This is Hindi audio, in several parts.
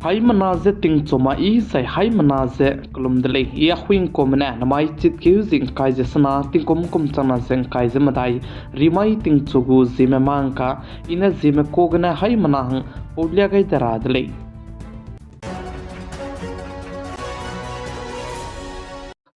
hai manaze ting choma I sai hai manaze kulum dele ya huing komna namai chit ke jing kai je sana ting kum chana zeng kai je madai rimai ting chugu zime mangka ina zime kogna hai manahang podlia gai tara dele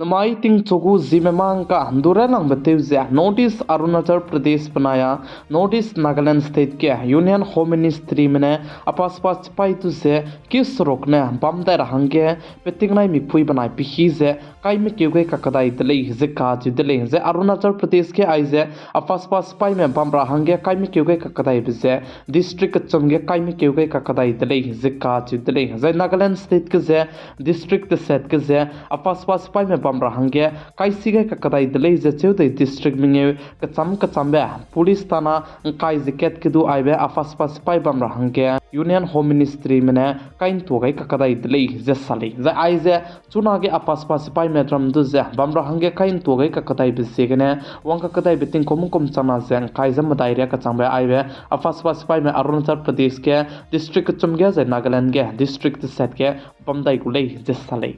namai ting chogu zime mangka andura nang batevze notice Arunachal Pradesh banaya notice Nagaland state ke union home ministry mene apas pas pai tu se kis rokne bamdar hange petingnai mi phui banai pihi ze kai me kyuge kakadai dele ze ka ji dele ze Arunachal Pradesh ke aize apas pas pai me bamra hange kai me kyuge kakadai bize district chomge kai me kyuge kakadai dele ze ka ji dele ze Nagaland state ke ze district set ke ze apas pas pai me bamra hange kai sige kakadai dele ze cheude district minge kacham be police tana kai ziket ke du aibe afas pas pai bamra hange union home ministry mene kain to gai kakadai dele ze sali ze aize chuna ge apas pas pai me dram du ze bamra hange kain to gai kakadai be segene wang kakadai beting kom chana zeng kai zam daire kacham be aibe afas pas pai me Arunachal Pradesh ke district chumge ze Nagaland ge district set ke bamdai gulei ze sali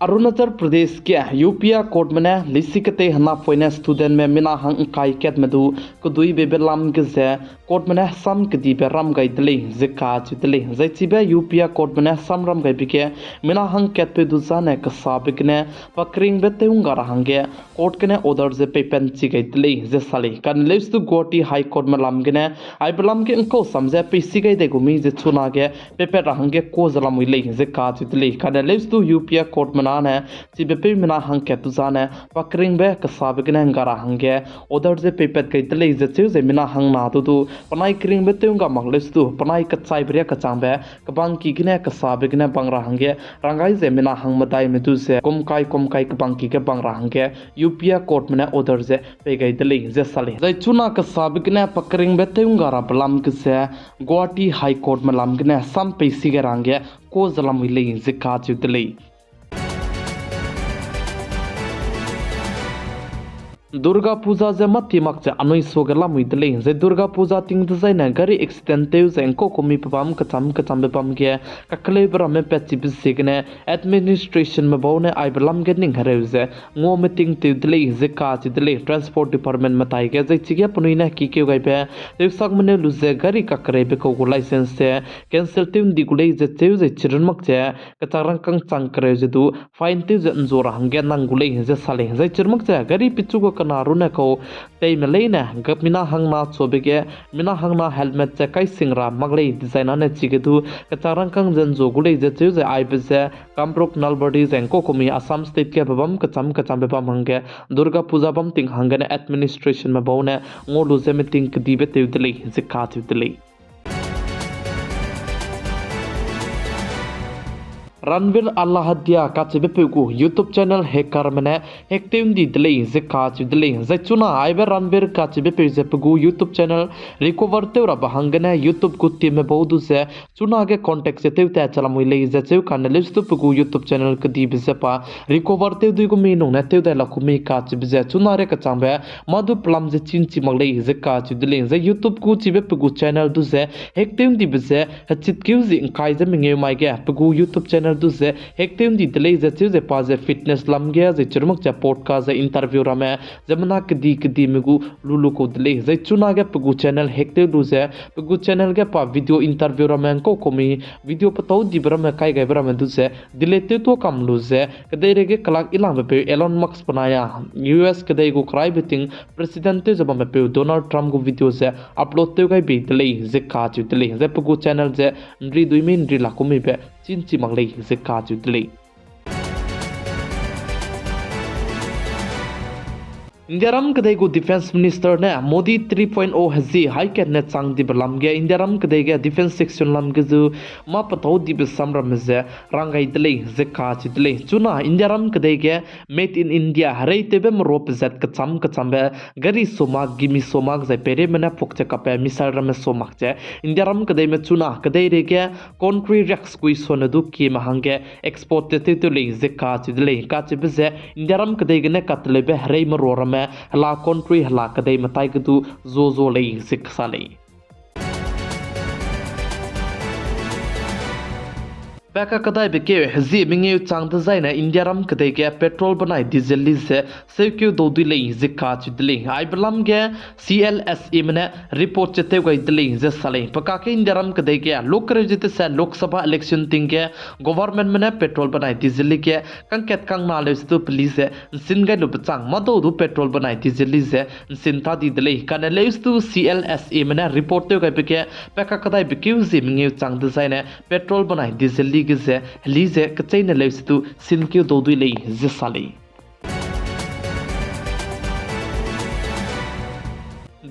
Arunachal Pradesh ke UPA court mene lisikate hana foine student me mina hang kai ket medu kudui bebe lam ke ze court mene sam kedi be ram gai dele zeka chitele zaichi be UPA court mene sam ram gai bike mina hang ket pe du zane ka sabikne pakring be teunga rahange court kene order ze pe pen chi gai dele ze sali kan lives to Guwahati high court me lam gene ai belam ke ko samje pe si gai de gumi ze chuna ge pe pe rahange ko zalam ile zeka chitele kan lives to UPA court me है चिबे मिना हंके तुजाने पकरिंग बे कसाबगने ngara hangge order je pepet kai tele je chu je mina hang na tu panai kring be teunga mangles tu panai ka chai bria ka chambe ka bang ki gine ka sabgine bangra hangge rangai je mina hang madai me tu se kom kai ka bang ki ke bangra hangge UPA court mena order je pe gai tele je sale jai chuna ka sabgine pakring be teunga ra blam ke se Guwahati high court me lam gine sam pe si ge rangge ko zalam ile je ka chu tele Durga Puja je mati makche anoi sogela muidle je Durga Puja ting de na gari extended je ko komi pam kacham be pam ge kakle bra me pechi bisegne administration me bone ai blam ge ning hareuze ngo meeting te dile je ka chi dile transport department matai ge je chige punuina ki ke gai be te sak mane lu je gari kakre be ko license se cancel tim di gule je cheu je chiran makche kacharang kang chang kre je du fine te je nzora hange nang gule je sale je chirmak che gari pichu ko kana runa ko tei melena gapmina hangna chobege mina hangna helmet che kai singra maglei design ane chigedu kacharang kang janjo gulei je chu je ai bese kamprok nalbadi jengko komi Assam state ke babam kacham bebam hange Durga Puja bam ting hangane administration me bone ngolu je meeting dibe teudele je ka teudele Ranbir Allah Hadia kachibe pegu YouTube channel hacker mene hektem di dele ze kachi dele ze chuna aibe Ranbir kachibe pegu YouTube channel recover te ora bahangane YouTube kutti me bodu se chuna ge contact se te ta chala muile ze che kan list to pegu YouTube channel kdi bisepa recover te du gumi no na te da la kumi kachibe ze chuna re ka chambe madu plam ze chinchi magle ze kachi dele ze YouTube ku chibe pegu channel du ze hektem di bise hachit kyu zi kai ze minge mai ge pegu YouTube channel du ze hektem di dele ze che pa ze fitness lam ge ze chirmak cha podcast ze interview rame zamana kdi megu lulu ko dele ze chuna ge pegu channel hekte du ze pegu channel ge pa video interview rame ko komi video patau di brame kai ga brame du ze dile te to kam lu ze kdai re ge kalak ilang be Elon Musk panaya US kdai go cry beting president te jaba me pe Donald Trump go video ze upload te ga be dele ze ka chu dele ze pegu channel ze ndri duimin ndri la komi be chinchi manglei ze ka chu dele Indiaram kadai go defense minister ne Modi 3.0 hazi high cabinet sang di berlam ge Indiaram kadai ge defense section lam ge zu ma patau di besamram ze rangai dele ze ka chi dele chuna Indiaram kadai ge made in India harai tebe mrop zat kacham be gari somak gimi somak zai pere mena pokche ka pe misal ram somak che Indiaram kadai me chuna kadai re ge country rex kui sonadu ki mahange export te te le ze ka chi dele ka chi be ze Indiaram kadai ge ne katle be harai mro ram la country hala kadai matai gdu zo lei sik sale Paika कदाई बेके हजी मिंगे चांग दजाइना इंडिया रम कदे के पेट्रोल बनाई डीजल ली से सेक्यू दोदुई ले जिका चुदले आई बलम के CLSE मने रिपोर्ट चते गई दले जे सले पका के इंडिया रम कदे के लोक रेजिते से लोकसभा इलेक्शन तिंग के गवर्नमेंट मने पेट्रोल बनाई डीजल ली के कंकेत कंग नाले स्तु पुलिस सिन गै लुप चांग मदो दु पेट्रोल बनाई डीजल ली से सिनता दी दले कने ले स्तु CLSE मने रिपोर्ट ते गई बेके पैका कदाई बेके हजी मिंगे चांग दजाइना पेट्रोल बनाई डीजल लीजे लीजे कचैन लेस्तु सिनक्यू दोदुई ले जिसाली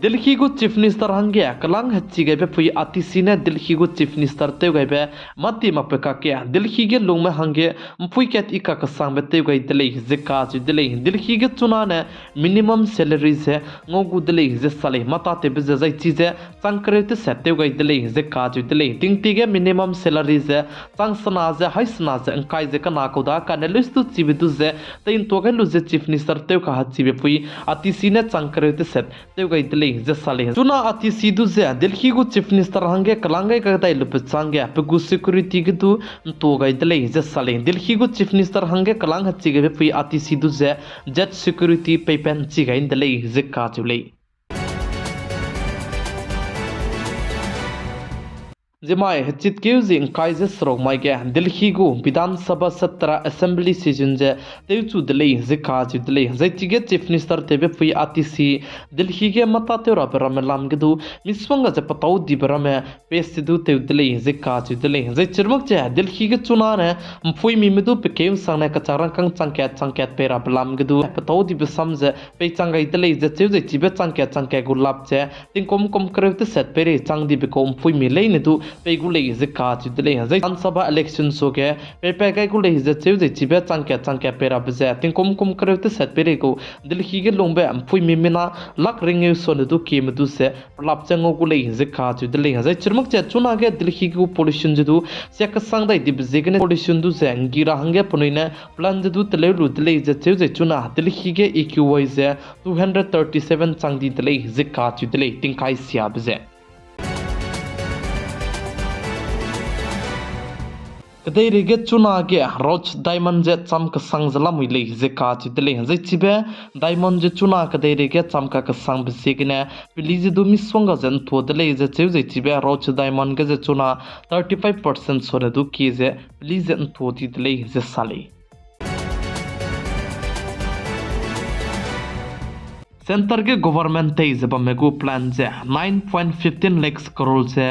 दिल्ली को चीफ मिनिस्टर हंगे कलांग हच्ची गए फुई आतिसी ने दिल्ली को चीफ मिनिस्टर ते गए मत्ती मपका के दिल्ली के लोग में हंगे फुई कैत इका कसंग बेते गए दिल्ली जिका दिल्ली के चुना ने मिनिमम सैलरी से ngोगु दिल्ली जिसले मता ते बिजै चीजे संकरित सेते गए दिल्ली जिका दिल्ली तिंगती के मिनिमम सैलरी से संसना से हाइसना से अंकाई जे कना कोदा कानेलिस्तु चिबिदु जे तेन तोगे लुजे चीफ मिनिस्टर ते का हच्ची फुई आतिसी ने संकरित सेत ते गए दिल्ली जसाले चुना अति सीधु से दिल्ली को चीफ मिनिस्टर हंगे कलांगे कगताई लुपचांगे पगु सिक्योरिटी के तो गई दले जसाले दिल्ली को चीफ मिनिस्टर हंगे कलांग हच्ची गए फुई अति सीधु से जेट सिक्योरिटी पेपेन चिगाइन दले जिका चुले जिमाय हचित केउजिंग काइजे स्रोग माइगे दिल्ली को विधानसभा सत्र असेंबली सीजन जे तेचु दले जिका दले जैतिगे चीफ मिनिस्टर तेबे फुई आतिसी दिल्ली के मता तेरा बरम लामगदु मिसवंग जे पताउ दिबरम पेसिदु ते दले जिका दले जै चिरमक जे दिल्ली के चुना ने फुई मिमिदु पेकेम संगने कचारंग कंग चंकेत पेरा बलामगदु पताउ दिब समजे पे चंगै दले जे जे चिबे चंके गुलाब जे तिंकोम कोम करते सेट पेरे चंग दिब कोम फुई मिले नेदु पेगुले जिका दले जै विधानसभा इलेक्शन सोगे पेपे गैगुले जे चिबे चंके पेरा बजे तिंकोम कोम करते सेट पेरे को दिल्ली के लोंबे फुई मिमिना लक रिंगे सोनदु केमदु से प्रलाप चंगो गुले जिका दले जै चिरमक जे चुना के दिल्ली को पोल्यूशन जदु सेक संगदै दिब जेगने पोल्यूशन दु से गिरा हंगे पुनैने प्लान जदु तले दले जे चुना दिल्ली के EQI जे 237 चंगदी दले जिका दले तिंकाई सिया बजे कदेरी के चुना के रोज डायमंड जे चमक संगजला मुइले जिका दले जै चिबे डायमंड जे चुना कदेरी के चमका का संग बसेगने प्लीज दु मिसवंग जन तो दले जे चिबे रोज डायमंड के जे चुना 35% सोरे दु की जे प्लीज अन तो दले जे साले सेंटर के गवर्नमेंट तेज बमेगु प्लान जे 9.15 लाख करोड़ से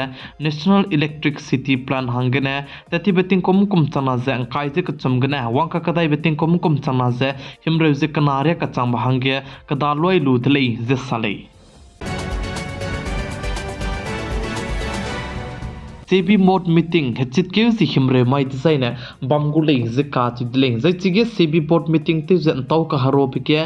नेशनल इलेक्ट्रिसिटी प्लान हंगने तति बेटिंग कोम चना जे काइजे कचमगने वांका कदाई बेटिंग कोम चना जे हिमरे जे कनारे कचम हंगे कदालोय लुदले जे साले सेबी मोड मीटिंग हेचित के जि हिमरे माइ डिजाइन बमगुले जिका दले जै चिगे सेबी बोर्ड मीटिंग ते जन ताव का हरो बिके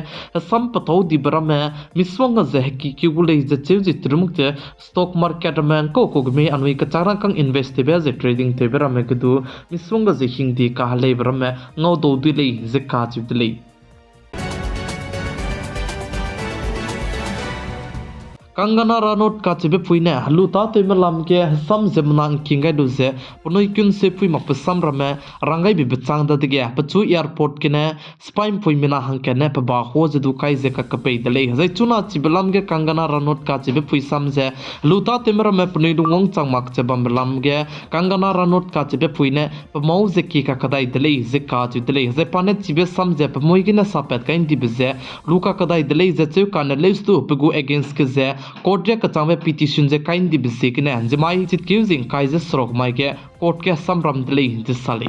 सम पताव दिबरम मिसवंग जहकी किगुले जे त्रिमुक स्टॉक मार्केट में को गमे अनवि कचारा कंग इन्वेस्टेबल जे ट्रेडिंग ते बरम गदु मिसवंग जे हिंदी का हले बरम ngau do dile जिका दले कंगना रानोट का चिबे फुइने हलुता तेमलाम के सम जमनांग किंगै दुजे पुनोय कुन से फुइ मपसम रमे रंगाई बि बचांग दगे पचु एयरपोर्ट के ने स्पाइम फुइमिना हंके ने पबा हो जदु काई जे ककपे दले जै चुना चिबलाम के कंगना रानोट का चिबे फुइ सम जे हलुता तेमरमे पुनोय दुंगोंग चांगमाक जे बमलाम के कंगना रानोट का चिबे फुइने पमौ जे की का कदाई दले जे का दले जे पाने चिबे सम जे पमोय के ने सापेत काइन दिबजे लुका कदाई दले जे चु काने लेस्तु पगु अगेंस्ट के जे कोर्ट के चांगे पिटिशन जे काइन दी बिसिकने जमाई चित क्यूजिंग काइजे स्रोक माइ के कोर्ट के समरम दले दिसाले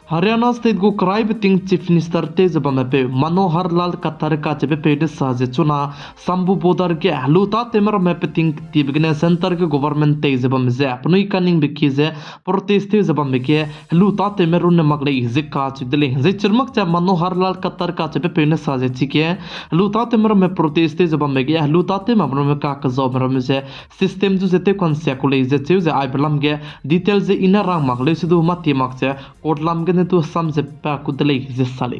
हरियाणा स्टेट को क्राइब तिंग चीफ मिनिस्टर ते जबमे पे मनोहर लाल कतर का जबे पेड साजे चुना संबु बोदर के हलुता तेमर में पे तिंग तिबगने सेंटर के गवर्नमेंट ते जबम जे अपनुई कनिंग बिकी जे प्रोटेस्ट ते जबम के हलुता तेमर उन मगले जिका चदले जे चरमक चा मनोहर लाल कतर का जबे पेड साजे चिके हलुता तेमर में प्रोटेस्ट ते जबम के हलुता ते मबरो में का जबर में जे सिस्टम जो जेते कॉन्सेकुले जे आई बलम के डिटेल जे इना रांग मगले सुदु मति मक जे कोटलाम के तो समझ पाकुदले जिसले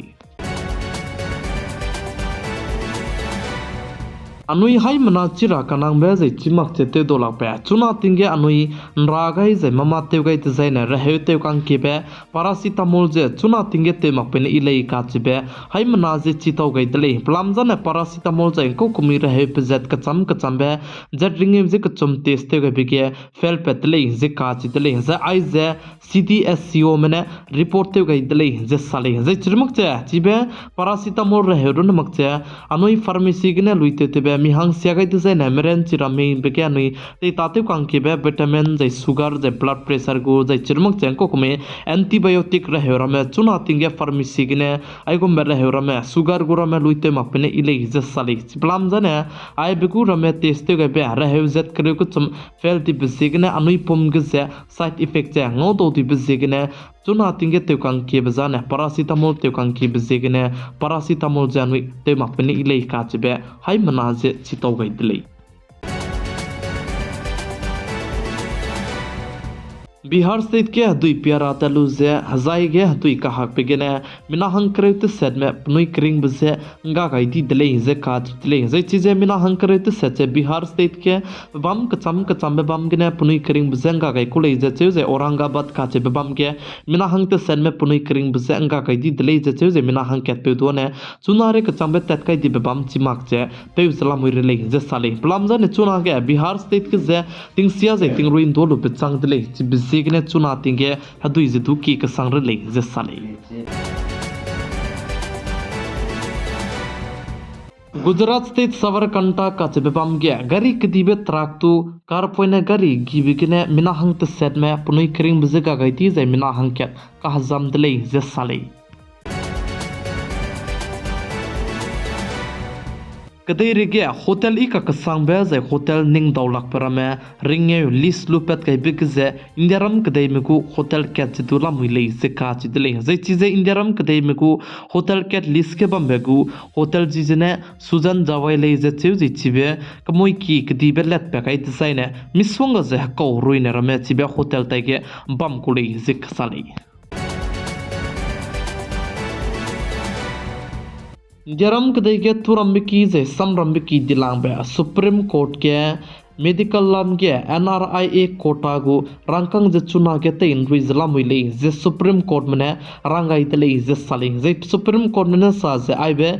Anui hai mana chira kanang be zai chimak che te dolak pe chuna tingge anui nragai zai mama te gai te zai na rehe te kang ke be paracetamol je chuna tingge te mak pe ilei ka chi be hai mana je chi tau gai dele plam jana paracetamol zai ko kumi rehe pe zat ka cham be zat ringem je ka chum test te gai be ke fel pe dele je ka chi dele za ai je CDSCO mene report te gai dele je sale je chirmak che chi be paracetamol rehe ron mak che anui pharmacy gine luite te be mi hang sia gai tu zai na meren chirami be ke anui te tate kang ke be vitamin zai sugar zai blood pressure go zai chirmak chen ko kome antibiotic re herame chuna tinge pharmacy gine ai go mere herame sugar go rame luite mapene ile je sali plam jane ai be go rame test ge be re hezet kre ko chum fel ti bisigine anui pom ge ze side effect che ngo do ti bisigine chuna tinge te kang ke bezane paracetamol te kang ke bizigine paracetamol janui te mapene ile ka chbe hai mana je chitau gai dile Bihar state के दुई प्यारा तलु जे हजाई गे दुई का हक पेगेने मिना हंकरेत सेट में पनुई क्रिंग बसे गा गाइदी दले जे काज दले जे चीजे मिना हंकरेत सेट बिहार स्टेट के बम कचम बम गने पनुई क्रिंग बसे गा गाइ कुले जे जे औरंगाबाद काचे बम के मिना हंगते सेट में पनुई क्रिंग बसे गा गाइदी दले जे मिना हंग के पे दोने चुनारे कचम बे तत काइ दी बम चिमाक जे पे उसला मुइरे ले जे साले प्लाम जने चुना के बिहार स्टेट के जे तिंगसिया जे तिंग रुइन दोलो पे चांग दले बिसिगने चुना तिंगे हदुई जे दुकी के संग ले जे साले गुजरात स्टेट सवरकंटा काचबेबाम गे गरी कदीबे त्राक्तु कारपोइने गरी गिबिगने मिना हंगत सेट में पुनुई क्रिंग बजेगा गईती जे मिना हंगके का हजम दले जे साले कदई रिगे होटल इका कसंग बे जे होटल निंग दौलक परमे रिंगे लिस लुपेट kai big ze indiaram kadai meku hotel cat jitula muile ze ka chidle ze chize indiaram kadai meku hotel cat list ke bambegu hotel jizene sujan jawai le ze chiu chibe kamoi ki kdi belet pe kai design miswanga ze ko ruine rame chibe hotel tai ke bam kule ze khasali जरम कदई के तुरम्बिकी जे समरम्बिकी दिलांग बे सुप्रीम कोर्ट के मेडिकल लाम के NRIA कोटा गु रंगकंग जे चुना के ते इन रिजला मुइले जे सुप्रीम कोर्ट मने रंगाई तले जे साले जे सुप्रीम कोर्ट मने सा जे आइबे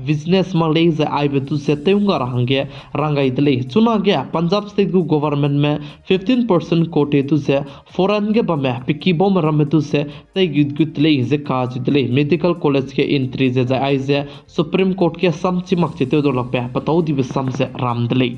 बिजनेस माले जे आइबे तु से तेउंगा रंगे रंगाई तले चुना के पंजाब स्टेट गु गवर्नमेंट में 15% कोटे तु से फॉरेन के बमे पिकी बम रमे तु से ते गुद गुद ले जे काज तले मेडिकल कॉलेज के एंट्री जे आई जे सुप्रीम कोर्ट के सम चिमक चिते दो लग पे पताउ दिबे सम से राम दले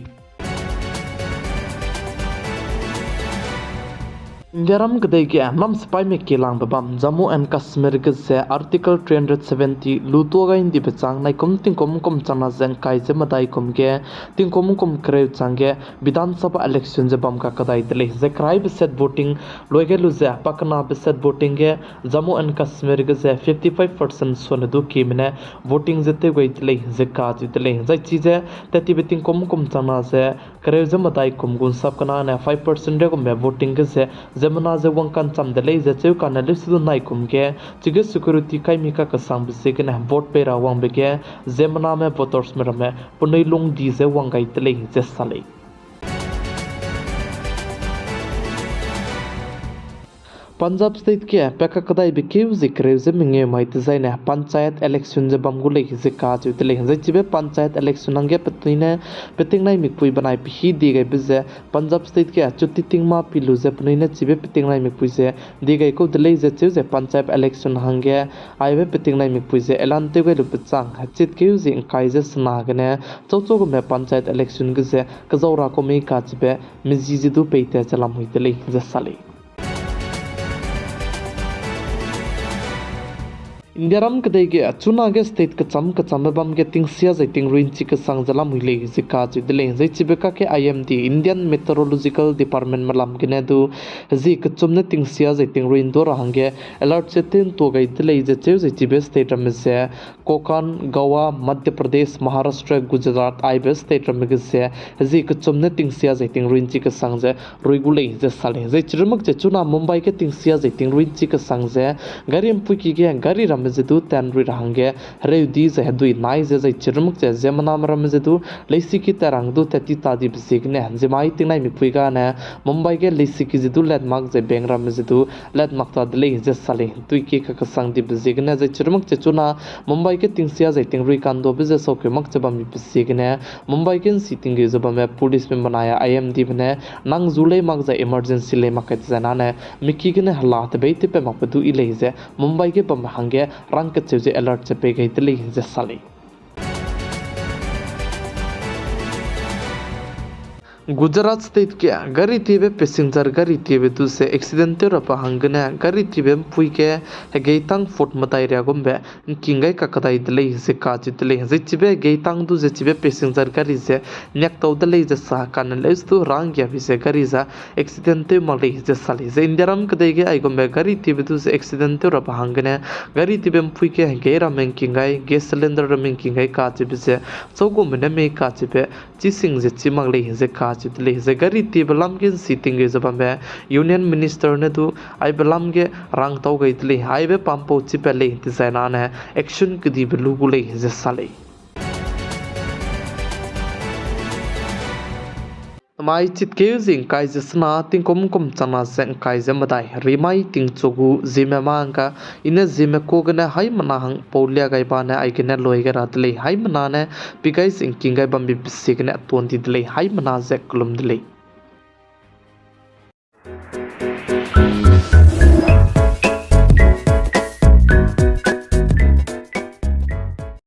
Garam kadai ke nam spy me kelang babam Jammu and Kashmir ke se article 370 luto ga indi bechang nai kom ting kom chana jeng kai je madai kom ke ting kom kre change Vidhan Sabha election je bam ka kadai dele je krai be set voting loige lu je pakna be set voting ke Jammu and Kashmir ke se 55% sone du ki mine voting jete goi dele je ka ji dele je chize tati be ting kom chana je kre je madai kom gun sab kana na 5% ko me voting ke se जमना जे वंकन चमदले जे चेउ काना लिसु नाइ कुमके चिगे security kai mika ka sang bise ke na vote pe ra wang beke जमना में voters में रमे पुनई लोंग दी जे वंगाई तले जे साले पंजाब स्टेट के पेका कदाई बिकेव जिक्रे जे मिंगे माइते जाइने पंचायत इलेक्शन जे बमगुले जे का जुतले जे चिबे पंचायत इलेक्शन अंगे पतिने पेटिंग नाइ मिकुई बनाई पि दी गई बिजे पंजाब स्टेट के चुति तिंगमा पिलु जे पनिने चिबे पेटिंग नाइ मिकुई जे दी गई को दले जे जे पंचायत इलेक्शन हंगे आइबे पेटिंग नाइ मिकुई जे एलानते गई लुपचांग चित के जे काइ जे सनागने चौचो में पंचायत इलेक्शन के जे कजौरा को मे का चिबे मिजी जे दु पेते चलाम हुइतले जे साले इंडियाराम कदई के चुना के स्टेट कचम बम के तिंगसिया जे तिंग रिंची के संगजला मुइले जे का जिदले जे चिबेका के IMD इंडियन मेट्रोलॉजिकल डिपार्टमेंट मलाम के ने दु जी कचमने तिंगसिया जे तिंग रिन दो रहंगे अलर्ट से तिन तो गई दले जे चिबे स्टेट में से कोकण गोवा मध्य प्रदेश महाराष्ट्र गुजरात आइबे स्टेट में के से जी कचमने तिंगसिया जे तिंग रिंची के संगजे रुइगुले जे साले जे चिरमक जे चुना मुंबई के तिंगसिया जे तिंग रिंची के संगजे गारी एमपुकी के गारी ramazedu tenri rahange reudi ze hedui nai ze zai chirmuk che zemana ramazedu leisiki tarang du tati tadi bisigne zemai tinai mikpuiga ne Mumbai ke leisiki zidu landmark ze beng ramazedu landmark ta dele ze sale tuiki ka kasang di bisigne ze chirmuk che chuna Mumbai ke tingsia ze tingrui kando bize soke mak che bam bisigne Mumbai ke sitting ge zoba me police में बनाया IMD ने नंग जुले मग जा इमरजेंसी ले मकत जना ने मिकी के ने हालात बेते पे मपदु इले जे मुंबई के पम हंगे रंग के जे अलर्ट से पे गई तले जे साले गुजरात स्टेट के गरी तीबे पैसेंजर गरी तीबे तुसे एक्सीडेंट रप हंगने गरी तीबे पुई के गेतांग फोट मताई रे गुम्बे किंगाई ककदाई दले से काजि दले जे चिबे गेतांग दु जे चिबे पैसेंजर गरी से न्याक तो दले जे सा कान लेस तो रांग या से गरी जा एक्सीडेंट मले जे साले जे इंदरम कदे गे आई गुम्बे गरी तीबे तुसे एक्सीडेंट रप हंगने गरी तीबे पुई के गेरा में किंगाई गैस सिलेंडर में किंगाई काजि से चौगो में में काजि पे चिसिंग जे चिमंगले जे चितले जे गरी ती बलम के सीटिंग के जब में यूनियन मिनिस्टर ने तो आई बलम के रंग तो गई तले हाईवे पंपो चिपले डिजाइन है एक्शन के दी बलुगुले जे साले माई चितके जिंग काय जसना तिंग कोम चना से काय जमदाई रिमाई तिंग चोगु जिमे मांगा इने जिमे कोगने हाई मना हंग पौलिया गाय बाने आई गने लोय गे रातले हाई मना ने पिगाई सिंग किंगाय बम्बी बिसिगने तोंदी दले हाई मना जे कुलुम दले